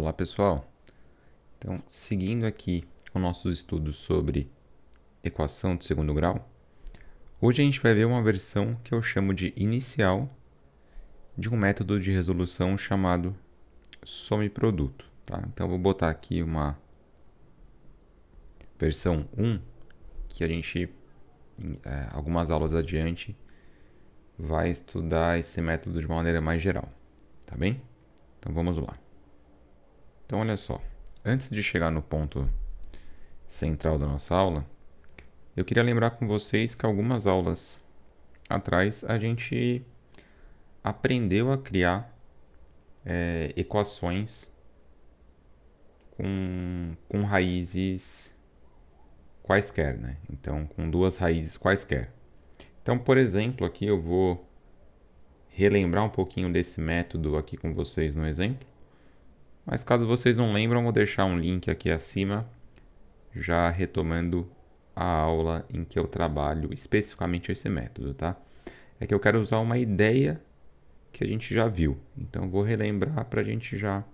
Olá pessoal, então seguindo aqui com nossos estudos sobre equação de segundo grau, hoje a gente vai ver uma versão que eu chamo de inicial de um método de resolução chamado some-produto. Tá? Então eu vou botar aqui uma versão 1 que a gente, algumas aulas adiante, vai estudar esse método de uma maneira mais geral, tá bem? Então vamos lá. Então olha só, antes de chegar no ponto central da nossa aula, eu queria lembrar com vocês que algumas aulas atrás a gente aprendeu a criar equações com raízes quaisquer, né? Então, com duas raízes quaisquer. Então, por exemplo, aqui eu vou relembrar um pouquinho desse método aqui com vocês no exemplo. Mas caso vocês não lembram, eu vou deixar um link aqui acima, já retomando a aula em que eu trabalho especificamente esse método, tá? É que eu quero usar uma ideia que a gente já viu. Então, eu vou relembrar para a gente já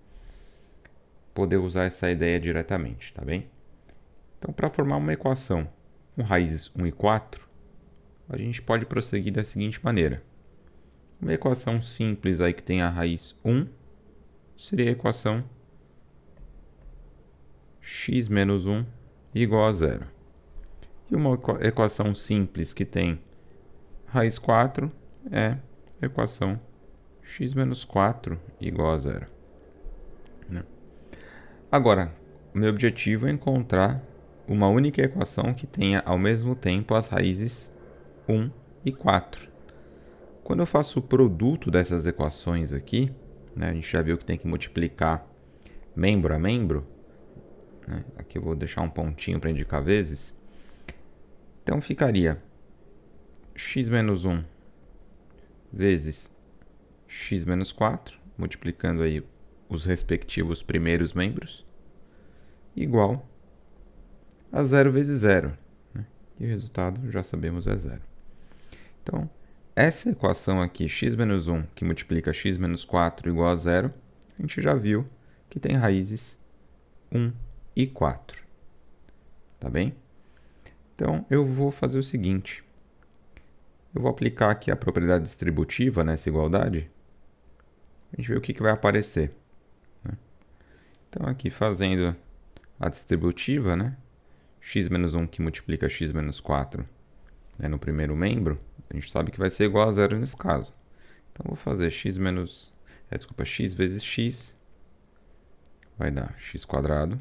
poder usar essa ideia diretamente, tá bem? Então, para formar uma equação com raízes 1 e 4, a gente pode prosseguir da seguinte maneira. Uma equação simples aí que tem a raiz 1 seria a equação x menos 1 igual a 0. E uma equação simples que tem raiz 4 é a equação x menos 4 igual a 0. Agora, o meu objetivo é encontrar uma única equação que tenha ao mesmo tempo as raízes 1 e 4. Quando eu faço o produto dessas equações aqui, né, a gente já viu que tem que multiplicar membro a membro, né? Aqui eu vou deixar um pontinho para indicar vezes. Então ficaria x menos 1 vezes x menos 4, multiplicando aí os respectivos primeiros membros, igual a 0 vezes 0. Né? E o resultado, já sabemos, é 0. Então, essa equação aqui, x menos 1, que multiplica x menos 4 igual a 0, a gente já viu que tem raízes 1 e 4. Tá bem? Então, eu vou fazer o seguinte. Eu vou aplicar aqui a propriedade distributiva nessa igualdade. A gente vê o que vai aparecer. Né? Então, aqui fazendo a distributiva, né? X menos 1 que multiplica x menos 4, né, no primeiro membro, a gente sabe que vai ser igual a 0 nesse caso. Então, vou fazer x vezes x, vai dar x quadrado.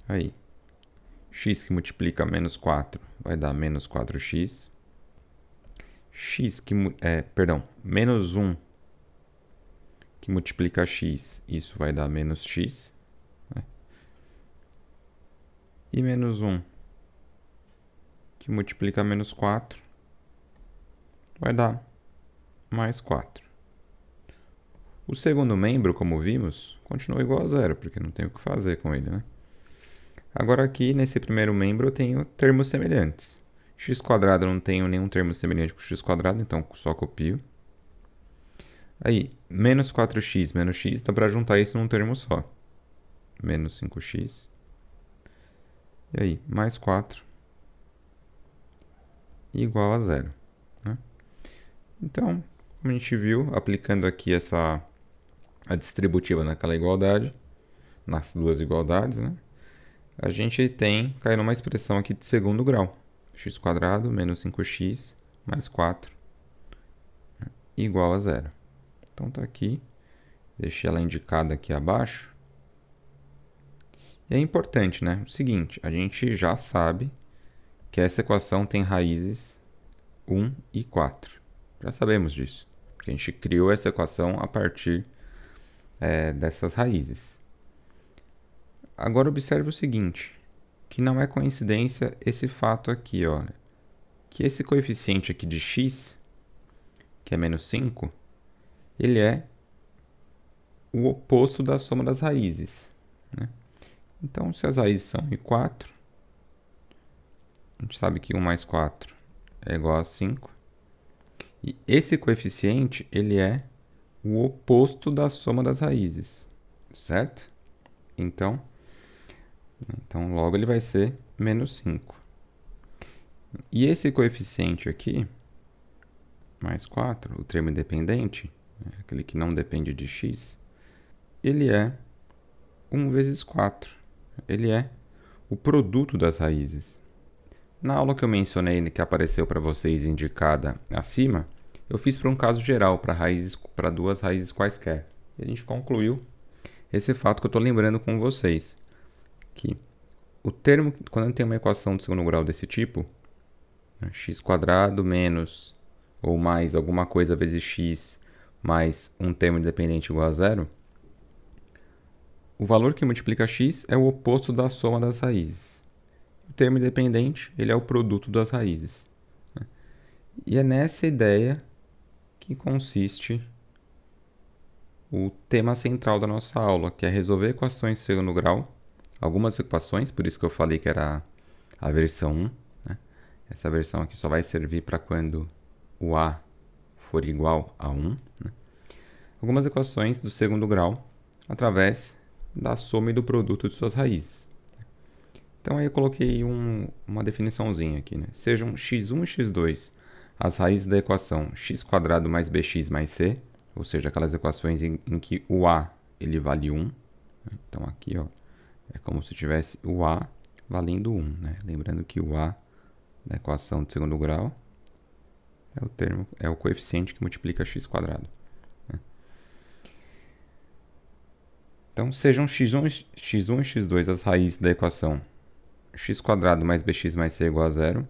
Aí, x que multiplica menos 4 vai dar menos 4x. Menos 1 que multiplica x, isso vai dar menos x. Né? E menos 1 que multiplica menos 4 vai dar mais 4. O segundo membro, como vimos, continua igual a 0, porque não tem o que fazer com ele, né? Agora aqui, nesse primeiro membro, eu tenho termos semelhantes. X² eu não tenho nenhum termo semelhante com x², então só copio. Aí, menos 4x menos x, dá para juntar isso num termo só. Menos 5x. E aí, mais 4 igual a 0. Né? Então, como a gente viu, aplicando aqui a distributiva naquela igualdade, nas duas igualdades, né? A gente tem, caindo uma expressão aqui de segundo grau. X² menos 5x mais 4 igual a 0. Então, está aqui. Deixei ela indicada aqui abaixo. E é importante, né? O seguinte, a gente já sabe que essa equação tem raízes 1 e 4. Já sabemos disso, porque a gente criou essa equação a partir dessas raízes. Agora observe o seguinte, que não é coincidência esse fato aqui, ó, que esse coeficiente aqui de x, que é menos 5, ele é o oposto da soma das raízes. Né? Então, se as raízes são 1 e 4, a gente sabe que 1 mais 4 é igual a 5. E esse coeficiente, ele é o oposto da soma das raízes, certo? Então logo ele vai ser menos 5. E esse coeficiente aqui, mais 4, o termo independente, aquele que não depende de x, ele é 1 vezes 4. Ele é o produto das raízes. Na aula que eu mencionei, que apareceu para vocês indicada acima, eu fiz para um caso geral, para duas raízes quaisquer. E a gente concluiu esse fato que eu estou lembrando com vocês, que o termo, quando eu tenho uma equação de segundo grau desse tipo, x² menos ou mais alguma coisa vezes x mais um termo independente igual a zero, o valor que multiplica x é o oposto da soma das raízes. O termo independente, ele é o produto das raízes. E é nessa ideia que consiste o tema central da nossa aula, que é resolver equações de segundo grau, algumas equações, por isso que eu falei que era a versão 1. Né? Essa versão aqui só vai servir para quando o a for igual a 1. Né? Algumas equações do segundo grau através da soma e do produto de suas raízes. Então aí eu coloquei uma definiçãozinha aqui. Né? Sejam x1 e x2 as raízes da equação x² mais bx mais c, ou seja, aquelas equações em que o a ele vale 1. Né? Então aqui ó, é como se tivesse o a valendo 1. Né? Lembrando que o a da equação de segundo grau é o coeficiente que multiplica x². Né? Então sejam x1 e x2 as raízes da equação x² mais bx mais c igual a zero.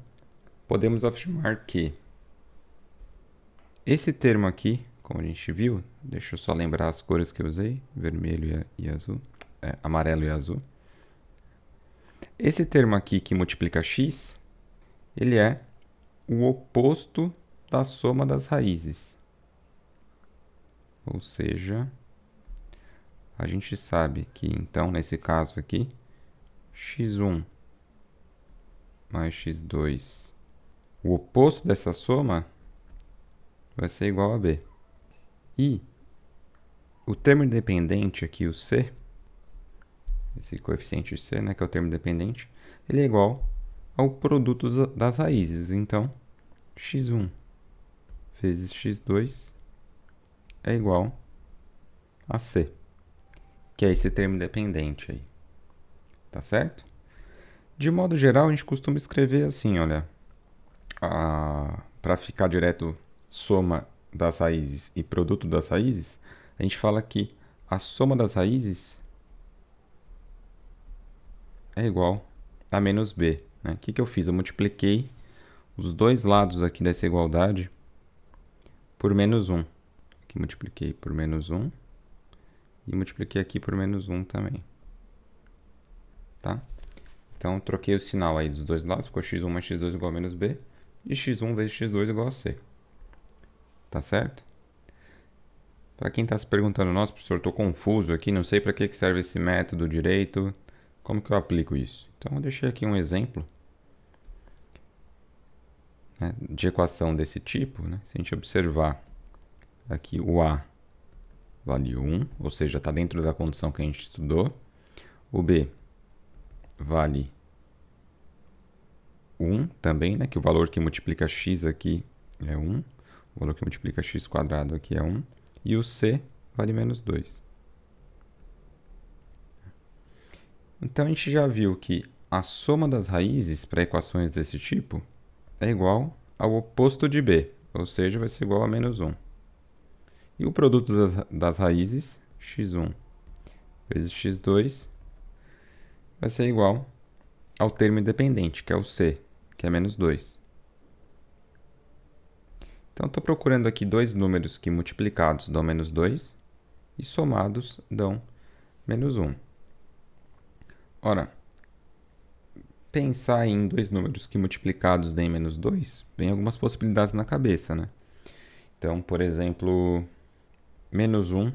Podemos afirmar que esse termo aqui, como a gente viu, deixa eu só lembrar as cores que eu usei, vermelho e azul, amarelo e azul. Esse termo aqui que multiplica x, ele é o oposto da soma das raízes. Ou seja, a gente sabe que, então, nesse caso aqui, x1 mais x2, o oposto dessa soma vai ser igual a b. E o termo independente aqui, o c, esse coeficiente c, né, que é o termo independente, ele é igual ao produto das raízes. Então, x1 vezes x2 é igual a c, que é esse termo independente aí. Tá certo? De modo geral, a gente costuma escrever assim, olha, para ficar direto soma das raízes e produto das raízes, a gente fala que a soma das raízes é igual a menos b. Né? O que eu fiz? Eu multipliquei os dois lados aqui dessa igualdade por menos 1. Aqui multipliquei por menos 1 e multipliquei aqui por menos 1 também. Tá? Então, troquei o sinal aí dos dois lados, ficou x1 mais x2 igual a menos b, e x1 vezes x2 igual a c. Tá certo? Para quem está se perguntando, nossa, professor, estou confuso aqui, não sei para que serve esse método direito, como que eu aplico isso? Então, eu deixei aqui um exemplo, né, de equação desse tipo. Né? Se a gente observar aqui, o a vale 1, ou seja, está dentro da condição que a gente estudou. O b vale 1 também, né? Que o valor que multiplica x aqui é 1. O valor que multiplica x² aqui é 1. E o c vale menos 2. Então, a gente já viu que a soma das raízes para equações desse tipo é igual ao oposto de b, ou seja, vai ser igual a menos 1. E o produto das raízes, x1 vezes x2, vai ser igual ao termo independente, que é o c, que é menos 2. Então, estou procurando aqui dois números que multiplicados dão menos 2 e somados dão menos 1. Ora, pensar em dois números que multiplicados deem menos 2, vem algumas possibilidades na cabeça, né? Então, por exemplo, menos 1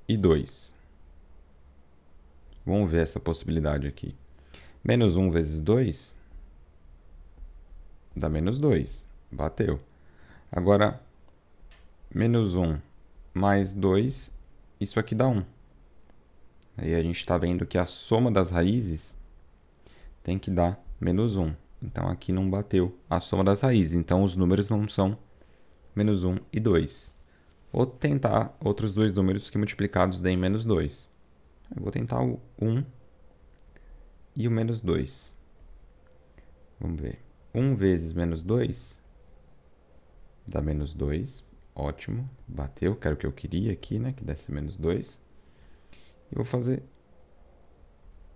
e 2. Vamos ver essa possibilidade aqui. Menos 1 vezes 2 dá menos 2. Bateu. Agora, menos 1 mais 2, isso aqui dá 1. Aí a gente está vendo que a soma das raízes tem que dar menos 1. Então aqui não bateu a soma das raízes. Então os números não são menos 1 e 2. Vou tentar outros dois números que multiplicados deem menos 2. Eu vou tentar o 1 e o menos 2. Vamos ver. 1 vezes menos 2 dá menos 2. Ótimo. Bateu, que era o que eu queria aqui, né? Que desse menos 2. E vou fazer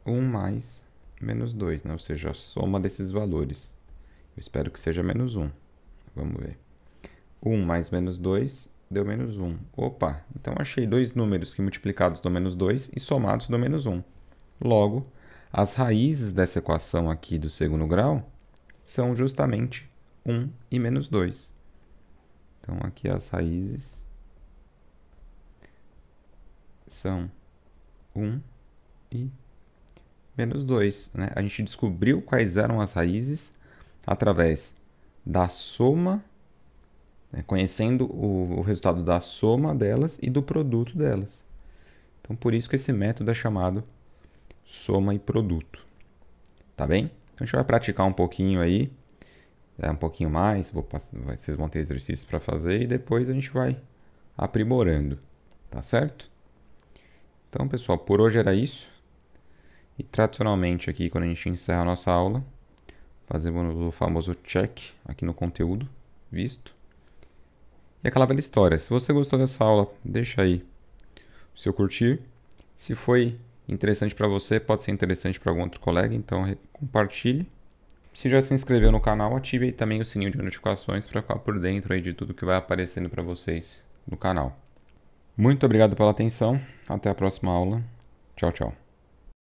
1 mais menos 2, né? Ou seja, a soma desses valores. Eu espero que seja menos 1. Vamos ver. 1 mais menos 2 deu menos 1. Opa, então achei dois números que multiplicados dão menos 2 e somados dão menos 1. Logo, as raízes dessa equação aqui do segundo grau são justamente 1 e menos 2. Então, aqui as raízes são 1 e menos 2. Né? A gente descobriu quais eram as raízes através da soma, né? Conhecendo o resultado da soma delas e do produto delas. Então, por isso que esse método é chamado soma e produto. Tá bem? Então, a gente vai praticar um pouquinho aí. Um pouquinho mais, vocês vão ter exercícios para fazer e depois a gente vai aprimorando, tá certo? Então, pessoal, por hoje era isso. E tradicionalmente aqui, quando a gente encerra a nossa aula, fazemos o famoso check aqui no conteúdo visto. E aquela velha história, se você gostou dessa aula, deixa aí o seu curtir. Se foi interessante para você, pode ser interessante para algum outro colega, então compartilhe. Se já se inscreveu no canal, ative aí também o sininho de notificações para ficar por dentro aí de tudo que vai aparecendo para vocês no canal. Muito obrigado pela atenção. Até a próxima aula. Tchau, tchau.